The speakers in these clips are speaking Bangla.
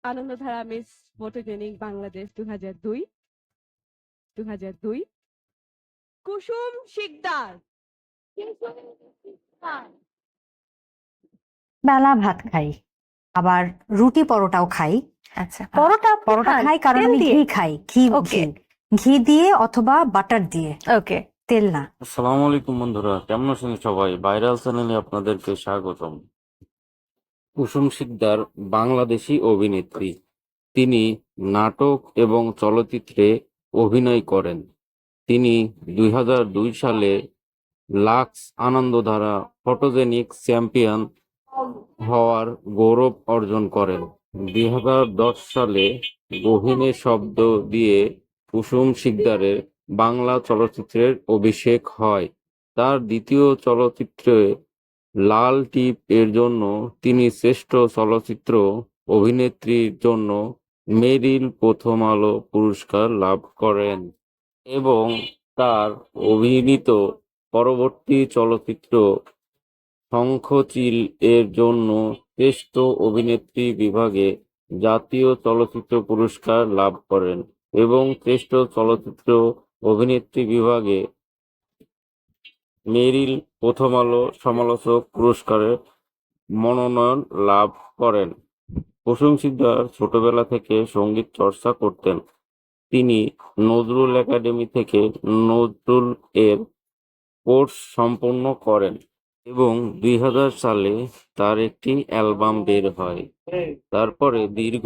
আনন্দধারা মিস ফটোজেনিক বাংলাদেশ 2002 কুসুম শিকদার। বেলা ভাত খাই, আবার রুটি পরোটাও খাই। আচ্ছা, পরোটা খাই কারণ আমি ঘি খাই, ঘি ওকে ঘি দিয়ে অথবা বাটার দিয়ে, ওকে। তেল না। আসসালামু আলাইকুম বন্ধুরা, কেমন আছেন সবাই? ভাইরাল চ্যানেলে আপনাদেরকে স্বাগতম। কুসুম শিকদার বাংলাদেশী অভিনেত্রী। তিনি নাটক এবং চলচ্চিত্রে অভিনয় করেন। তিনি 2002 সালে লাক্স আনন্দধারা ফটোজেনিক চ্যাম্পিয়ন হওয়ার গৌরব অর্জন করেন। 2010 সালে গহীনে শব্দ দিয়ে কুসুম শিকদারের বাংলা চলচ্চিত্রের অভিষেক হয়। তার দ্বিতীয় চলচ্চিত্র লাল টিপ এর জন্য তিনি শ্রেষ্ঠ চলচ্চিত্র অভিনেত্রীর জন্য মেরিল প্রথম আলো পুরস্কার লাভ করেন এবং তার অভিনীত পরবর্তী চলচ্চিত্র শঙ্খচিল এর জন্য শ্রেষ্ঠ অভিনেত্রী বিভাগে জাতীয় চলচ্চিত্র পুরস্কার লাভ করেন এবং শ্রেষ্ঠ চলচ্চিত্র অভিনেত্রী বিভাগে মেরিল প্রথম আলো সমালোচক পুরস্কারের মনোনয়ন লাভ করেন। কুসুম শিকদার ছোটবেলা থেকে সঙ্গীত চর্চা করতেন। তিনি নজরুল একাডেমি থেকে নজরুল এর কোর্স সম্পন্ন করেন এবং 2000 সালে তার একটি অ্যালবাম বের হয়। তারপরে দীর্ঘ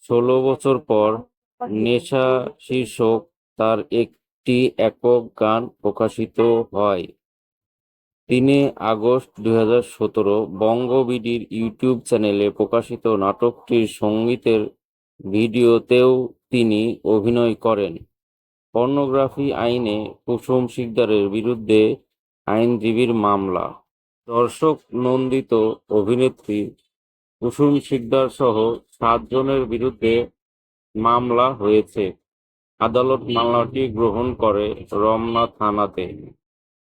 16 বছর পর নেশা শীর্ষক তার একটি একক গান প্রকাশিত হয়। 3 আগস্ট 2017 বঙ্গবিডির ইউটিউব চ্যানেলে প্রকাশিত নাটকটির সঙ্গীতের ভিডিওতেও তিনি অভিনয় করেন। পর্নোগ্রাফি আইনে কুসুম শিকদারের বিরুদ্ধে আইনজীবীর মামলা। দর্শক নন্দিত অভিনেত্রী কুসুম শিকদার সহ 7 জনের বিরুদ্ধে মামলা হয়েছে। আদালত মামলাটি গ্রহণ করে রমনা থানাতে।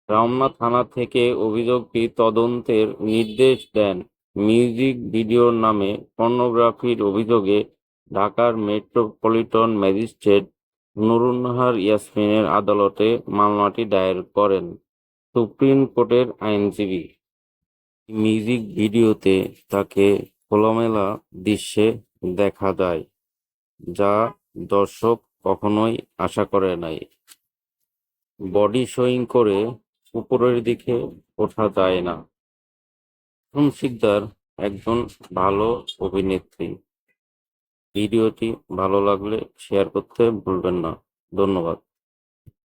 রমনা থানা থেকে অভিযোগটি তদন্তের নির্দেশ দেন। মিউজিক ভিডিওর নামে পর্নোগ্রাফির অভিযোগে ঢাকার মেট্রোপলিটন ম্যাজিস্ট্রেট নুরুন্নাহার ইয়াসমিনের আদালতে মামলাটি দায়ের করেন সুপ্রিম কোর্টের আইনজীবী। মিউজিক ভিডিওতে তাকে খোলামেলা দৃশ্যে দেখা যায়, যা দর্শক কখনোই আশা করে নাই। বডি শোয়িং করে উপরের দিকে ওঠা যায় না। কুসুম শিকদার একজন ভালো অভিনেত্রী। ভিডিওটি ভালো লাগলে শেয়ার করতে ভুলবেন না। ধন্যবাদ।